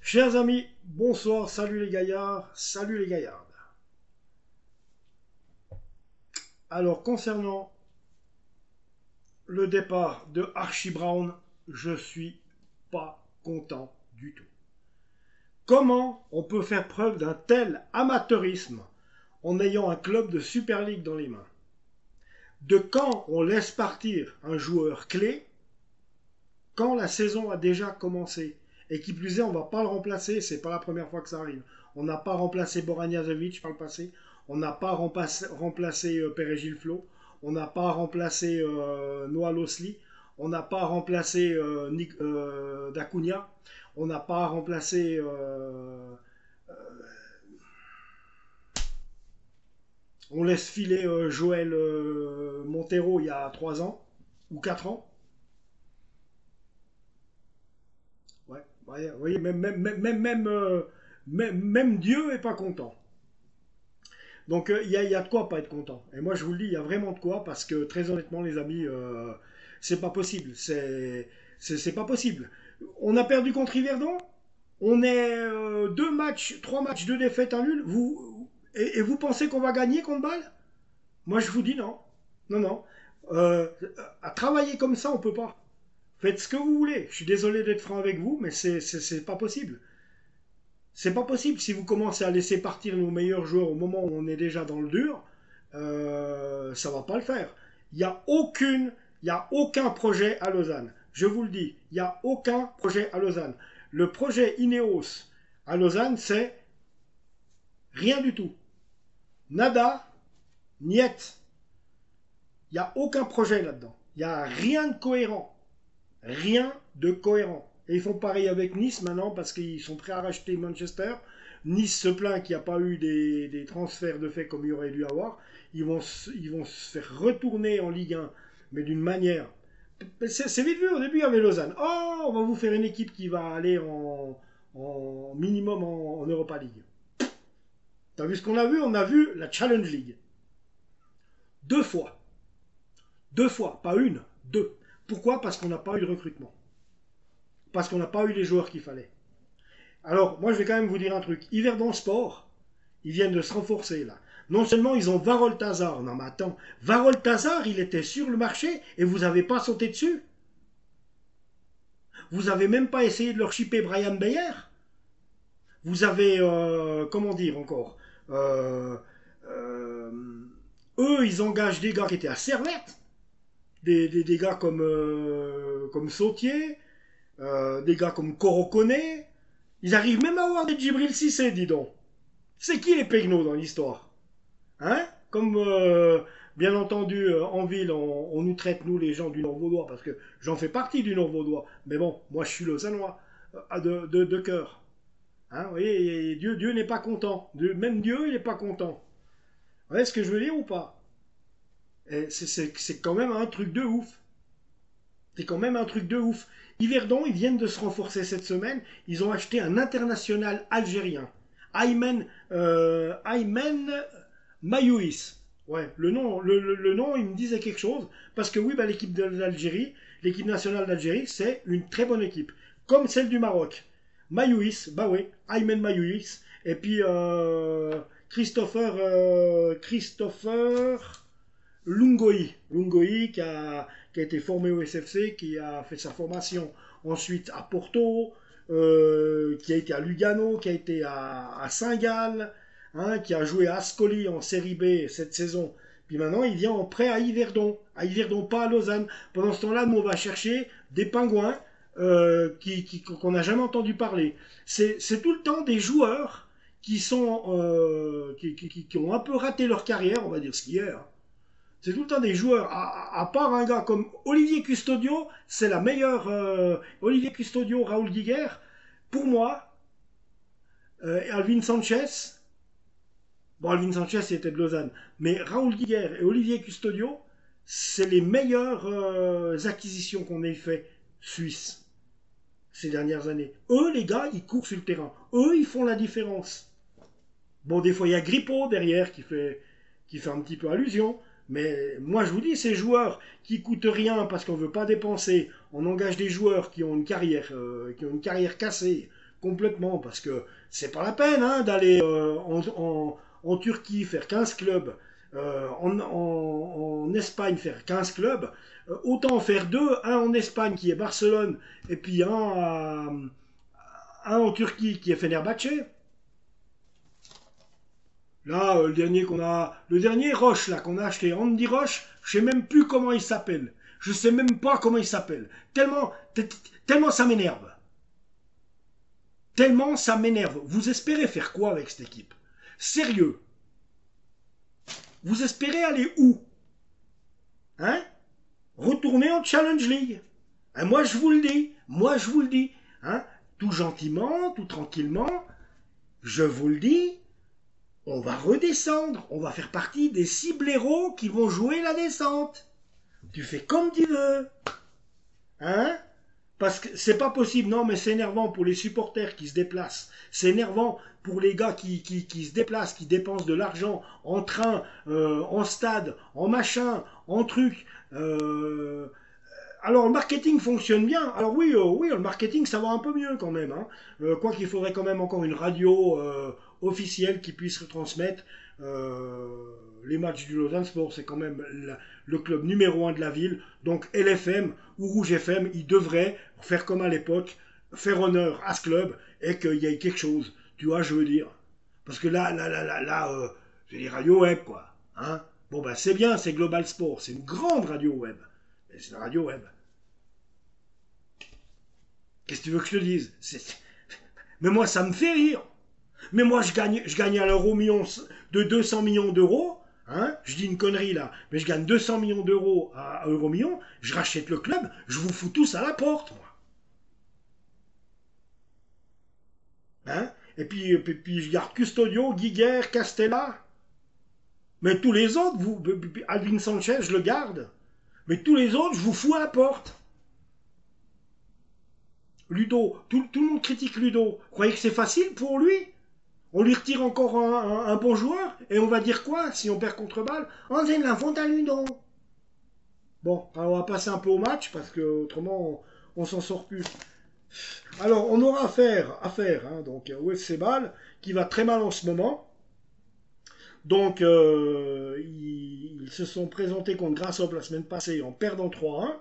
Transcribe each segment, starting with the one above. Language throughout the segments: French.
Chers amis, bonsoir, salut les gaillards, salut les gaillardes. Alors, concernant le départ de Archie Brown, je suis pas content du tout. Comment on peut faire preuve d'un tel amateurisme en ayant un club de Super League dans les mains? De quand on laisse partir un joueur clé quand la saison a déjà commencé? Et qui plus est, on ne va pas le remplacer, c'est pas la première fois que ça arrive. On n'a pas remplacé Boranjazevic par le passé, on n'a pas remplacé Perejil Flo, on n'a pas remplacé Noah Losli, on n'a pas remplacé Dacunia, on n'a pas remplacé on laisse filer Joël Montero il y a 3 ans ou 4 ans. Ouais, ouais, vous voyez, même Dieu est pas content. Donc y a de quoi pas être content. Et moi je vous le dis, il y a vraiment de quoi parce que très honnêtement les amis, c'est pas possible. C'est pas possible. On a perdu contre Yverdon. On est 2 matchs, 3 matchs, 2 défaites, un nul. Et vous pensez qu'on va gagner contre Bâle? Moi je vous dis non. Non, non. À travailler comme ça, on peut pas. Faites ce que vous voulez. Je suis désolé d'être franc avec vous, mais c'est pas possible. C'est pas possible si vous commencez à laisser partir nos meilleurs joueurs au moment où on est déjà dans le dur, ça va pas le faire. Il y a il y a aucun projet à Lausanne. Je vous le dis, il y a aucun projet à Lausanne. Le projet Ineos à Lausanne, c'est rien du tout. Nada, niet. Il n'y a aucun projet là-dedans. Il n'y a rien de cohérent. Rien de cohérent. Et ils font pareil avec Nice maintenant parce qu'ils sont prêts à racheter Manchester. Nice se plaint qu'il n'y a pas eu des transferts de fait comme il y aurait dû avoir. Ils vont se faire retourner en Ligue 1, mais d'une manière. C'est vite vu, au début il y avait Lausanne. Oh, on va vous faire une équipe qui va aller en minimum en Europa League. T'as vu ce qu'on a vu? On a vu la Challenge League. 2 fois. 2 fois, pas une, 2. Pourquoi? Parce qu'on n'a pas eu de recrutement. Parce qu'on n'a pas eu les joueurs qu'il fallait. Alors, moi, je vais quand même vous dire un truc. Yverdon Sport, ils viennent de se renforcer, là. Non seulement ils ont Varol-Tazar. Non, mais attends. Varol-Tazar, il était sur le marché et vous n'avez pas sauté dessus. Vous n'avez même pas essayé de leur chipper Brian Beyer. Vous avez, comment dire encore euh, eux, ils engagent des gars qui étaient à Servette. Des gars comme Sautier, des gars comme Corocone. Ils arrivent même à avoir des Djibril Cissé, dis donc. C'est qui les pegnos dans l'histoire? Hein? Comme, bien entendu, en ville, on nous traite, nous, les gens du Nord-Vaudois, parce que j'en fais partie du Nord-Vaudois. Mais bon, moi, je suis lausannois, de cœur. Hein, vous voyez, Dieu n'est pas content. Même Dieu, il n'est pas content. Vous voyez ce que je veux dire ou pas? C'est quand même un truc de ouf. C'est quand même un truc de ouf. Yverdon, ils viennent de se renforcer cette semaine. Ils ont acheté un international algérien. Aymen Mayouis. Ouais, le nom, il me disait quelque chose. Parce que oui, bah, l'équipe d'Algérie, l'équipe nationale d'Algérie, c'est une très bonne équipe. Comme celle du Maroc. Mayouis, bah oui, Aymen Mayouis. Et puis Christopher Lungoï qui a été formé au SFC, qui a fait sa formation ensuite à Porto, qui a été à Lugano, qui a été à Saint-Gall, hein, qui a joué à Ascoli en Série B cette saison. Puis maintenant, il vient en prêt à Yverdon, pas à Lausanne. Pendant ce temps-là, nous, on va chercher des pingouins qu'on n'a jamais entendu parler. C'est tout le temps des joueurs qui ont un peu raté leur carrière, on va dire ce qu'il y a. Hein. C'est tout le temps des joueurs, à part un gars comme Olivier Custodio, c'est la meilleure. Olivier Custodio, Raoul Guiguer, pour moi, Alvin Sanchez, bon, Alvin Sanchez, il était de Lausanne, mais Raoul Guiguer et Olivier Custodio, c'est les meilleures acquisitions qu'on ait fait suisses ces dernières années. Eux, les gars, ils courent sur le terrain. Eux, ils font la différence. Bon, des fois, il y a Grippo derrière qui fait un petit peu allusion. Mais moi, je vous dis, ces joueurs qui coûtent rien parce qu'on ne veut pas dépenser, on engage des joueurs qui ont une carrière cassée, complètement, parce que c'est pas la peine hein, d'aller en Turquie faire 15 clubs, en Espagne faire 15 clubs, autant en faire deux, un en Espagne qui est Barcelone, et puis un en Turquie qui est Fenerbahçe. Là, le dernier Roche là qu'on a acheté, Andy Roche, je sais même plus comment il s'appelle. Je sais même pas comment il s'appelle. Tellement ça m'énerve. Tellement ça m'énerve. Vous espérez faire quoi avec cette équipe? Sérieux? Vous espérez aller où? Hein? Retourner en Challenge League. Hein, moi je vous le dis, hein? Tout gentiment, tout tranquillement, je vous le dis, on va redescendre, on va faire partie des 6 blaireaux qui vont jouer la descente. Tu fais comme tu veux. Hein? Parce que c'est pas possible. Non, mais c'est énervant pour les supporters qui se déplacent. C'est énervant pour les gars qui se déplacent, qui dépensent de l'argent en train, en stade, en machin, en truc. Alors le marketing fonctionne bien. Alors oui, oui, le marketing ça va un peu mieux quand même. Hein. Quoi qu'il faudrait quand même encore une radio officielle qui puisse retransmettre les matchs du Lausanne Sport. C'est quand même le club numéro 1 de la ville. Donc LFM ou Rouge FM, ils devraient faire comme à l'époque, faire honneur à ce club et qu'il y ait quelque chose. Tu vois, je veux dire. Parce que là, c'est les radios web quoi. Hein. Bon ben c'est bien, c'est Global Sport, c'est une grande radio web. Mais c'est la radio web. Qu'est-ce que tu veux que je te dise? Mais moi, ça me fait rire. Mais moi, je gagne à l'euro million de 200 millions d'euros. Hein, je dis une connerie là, mais je gagne 200 millions d'euros à euro million. Je rachète le club, je vous fous tous à la porte, moi. Hein, puis je garde Custodio, Guiguer, Castella. Mais tous les autres, Alvin Sanchez, je le garde. Mais tous les autres, je vous fous à la porte. Ludo, tout le monde critique Ludo. Vous croyez que c'est facile pour lui? On lui retire encore un bon joueur et on va dire quoi si on perd contre balle? Oh, c'est de la faute à Ludo. Bon, alors on va passer un peu au match parce que autrement on s'en sort plus. Alors on aura affaire hein, donc au FC Bâle qui va très mal en ce moment. Donc ils se sont présentés contre Grasshopper la semaine passée en perdant 3-1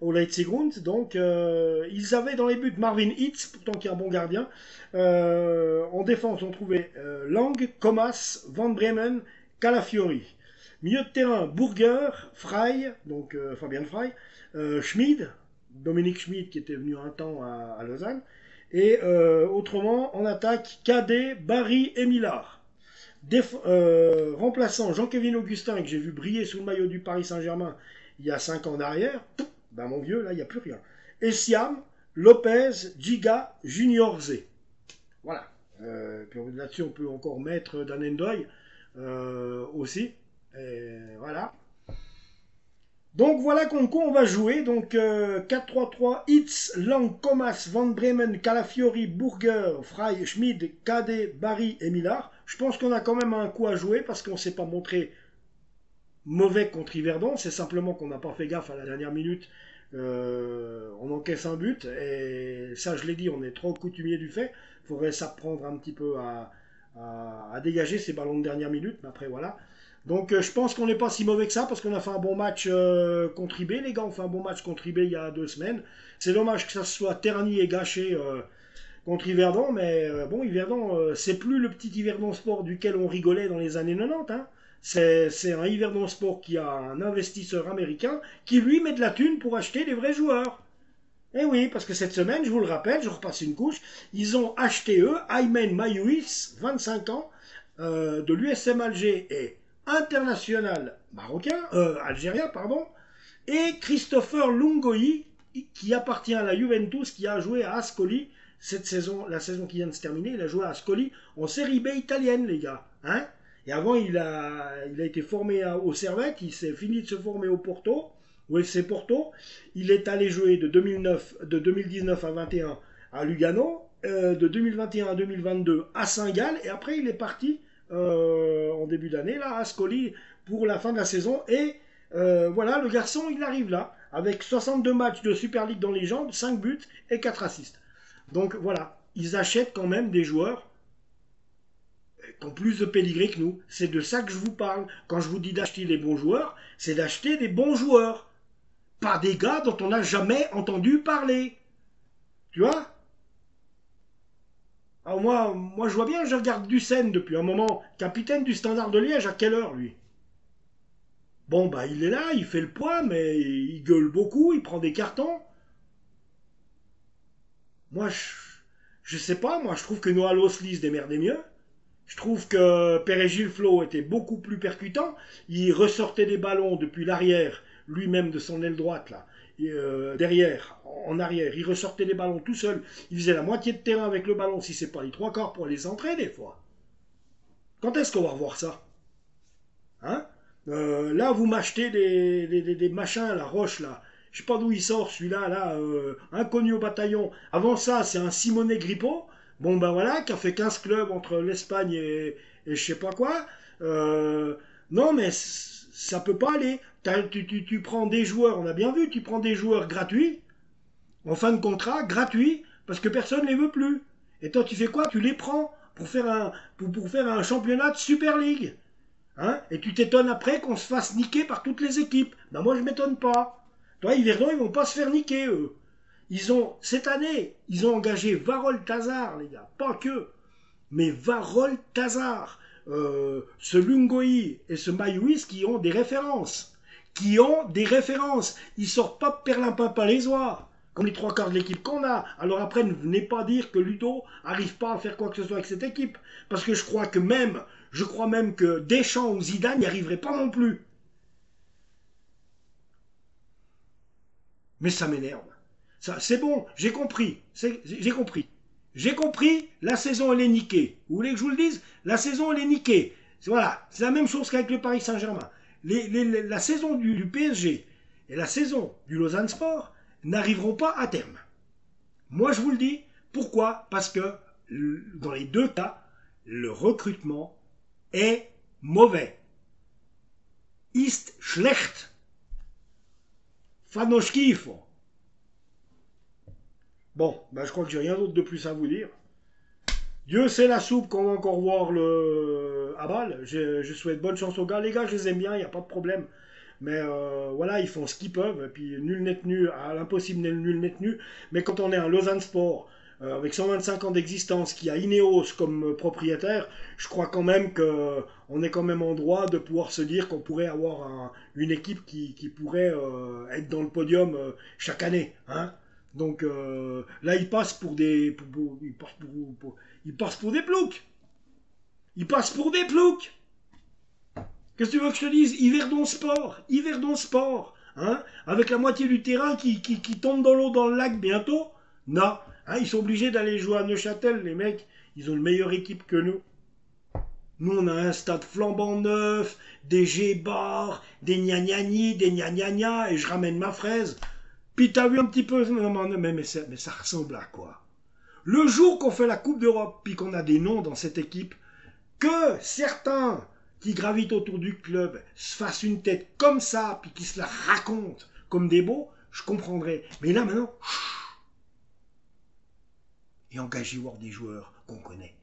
au Leipzig-Grund. Donc, ils avaient dans les buts Marvin Hitz, pourtant qui est un bon gardien. En défense, on trouvait Lang, Comas, Van Bremen, Calafiori. Milieu de terrain, Burger, Frey, donc Fabien Frey, Schmid, Dominique Schmid qui était venu un temps à Lausanne. Et autrement, en attaque, Cadet, Barry et Millard. Remplaçant Jean-Kévin Augustin, que j'ai vu briller sous le maillot du Paris Saint-Germain il y a 5 ans derrière. Ben mon vieux, là, il n'y a plus rien. Essiam, Lopez, Giga, Junior Z. Voilà. Puis là-dessus, on peut encore mettre Dan Endoy aussi. Et voilà. Donc voilà contre quoi on va jouer. Donc 4-3-3, Hitz, Lang, Comas, Van Bremen, Calafiori, Burger, Frey, Schmid, Cadet, Barry et Millard. Je pense qu'on a quand même un coup à jouer parce qu'on ne s'est pas montré mauvais contre Yverdon, c'est simplement qu'on n'a pas fait gaffe à la dernière minute. On encaisse un but et ça, je l'ai dit, on est trop coutumier du fait. Il faudrait s'apprendre un petit peu à dégager ces ballons de dernière minute, mais après voilà. Donc je pense qu'on n'est pas si mauvais que ça parce qu'on a fait un bon match contre IB, les gars. On fait un bon match contre IB il y a 2 semaines. C'est dommage que ça soit terni et gâché contre Yverdon, mais bon, Yverdon, c'est plus le petit Yverdon Sport duquel on rigolait dans les années 90. Hein. C'est un Yverdon Sport qui a un investisseur américain qui lui met de la thune pour acheter des vrais joueurs. Et oui, parce que cette semaine, je vous le rappelle, je repasse une couche, ils ont acheté eux, Aymen Mayouis, 25 ans, de l'USM Alger et international marocain, algérien, pardon, et Christopher Lungoyi, qui appartient à la Juventus, qui a joué à Ascoli cette saison, la saison qui vient de se terminer, il a joué à Ascoli en série B italienne, les gars. Hein? Et avant, il a été formé au Servette, il s'est fini de se former au Porto, au FC Porto. Il est allé jouer de 2019 à 21 à Lugano, de 2021 à 2022 à Saint-Gall, et après il est parti en début d'année là à Ascoli pour la fin de la saison. Et voilà, le garçon, il arrive là, avec 62 matchs de Super League dans les jambes, 5 buts et 4 assists. Donc voilà. ils achètent quand même des joueurs qui ont plus de pédigré que nous. C'est de ça que je vous parle. Quand je vous dis d'acheter des bons joueurs, c'est d'acheter des bons joueurs. Pas des gars dont on n'a jamais entendu parler. Tu vois? Alors moi, je vois bien, je regarde Dussen depuis un moment. Capitaine du Standard de Liège, à quelle heure, lui? Bon, bah, il est là, il fait le poids, mais il gueule beaucoup, il prend des cartons. Moi, je sais pas, moi, je trouve que Noah Losli se démerdait mieux. Je trouve que Perez Flo était beaucoup plus percutant. Il ressortait des ballons depuis l'arrière, lui-même de son aile droite, là. Et, derrière, en arrière. Il ressortait des ballons tout seul. Il faisait la moitié de terrain avec le ballon, si c'est pas les trois quarts pour les centrer, des fois. Quand est-ce qu'on va revoir ça? Hein? Là, vous m'achetez des machins, la roche, là. Je sais pas d'où il sort, celui-là, là, inconnu au bataillon. Avant ça, c'est un Simone Grippo. Bon, ben voilà, qui a fait 15 clubs entre l'Espagne et je sais pas quoi. Non, mais ça peut pas aller. Tu prends des joueurs, on a bien vu, tu prends des joueurs gratuits, en fin de contrat, gratuits, parce que personne ne les veut plus. Et toi, tu fais quoi? Tu les prends pour faire un championnat de Super League. Hein, et tu t'étonnes après qu'on se fasse niquer par toutes les équipes. Ben moi je m'étonne pas. Toi, Yverdon, ils vont pas se faire niquer, eux. Cette année, ils ont engagé Varol Tazar, les gars. Pas que. Mais Varol Tazar. Ce Lungoï et ce Maïouis qui ont des références. Qui ont des références. Ils sortent pas perlimpin palésois. Comme les trois quarts de l'équipe qu'on a. Alors après, ne venez pas dire que Ludo arrive pas à faire quoi que ce soit avec cette équipe. Parce que je crois même que Deschamps ou Zidane n'y arriveraient pas non plus. Mais ça m'énerve. C'est bon, j'ai compris. J'ai compris. J'ai compris, la saison elle est niquée. Vous voulez que je vous le dise? La saison elle est niquée. Voilà, c'est la même chose qu'avec le Paris Saint-Germain. La saison du PSG et la saison du Lausanne Sport n'arriveront pas à terme. Moi je vous le dis. Pourquoi? Parce que dans les deux cas, le recrutement est mauvais. Ist schlecht. Fanno schifo. Bon, ben je crois que j'ai rien d'autre de plus à vous dire. Dieu sait la soupe qu'on va encore voir à balle. Je souhaite bonne chance aux gars. Les gars, je les aime bien, il n'y a pas de problème. Mais voilà, ils font ce qu'ils peuvent. Et puis nul n'est tenu, à l'impossible, nul n'est tenu. Mais quand on est un Lausanne Sport, avec 125 ans d'existence, qui a Ineos comme propriétaire, je crois quand même qu'on est quand même en droit de pouvoir se dire qu'on pourrait avoir une équipe qui pourrait être dans le podium chaque année. Hein. Donc là, ils passent pour des... ils passent pour des ploucs. Ils passent pour des ploucs. Qu'est-ce que tu veux que je te dise? Yverdon Sport, hein, avec la moitié du terrain qui tombe dans l'eau dans le lac bientôt. Non, hein, ils sont obligés d'aller jouer à Neuchâtel, les mecs. Ils ont une meilleure équipe que nous. Nous, on a un stade flambant neuf, des G-bars, des gnagnagnis, des gnagnagnas, et je ramène ma fraise. Puis t'as vu un petit peu... Mais ça ressemble à quoi? Le jour qu'on fait la Coupe d'Europe, puis qu'on a des noms dans cette équipe, que certains qui gravitent autour du club se fassent une tête comme ça, puis qui se la racontent comme des beaux, je comprendrais. Mais là, maintenant, et engagez voir des joueurs qu'on connaît.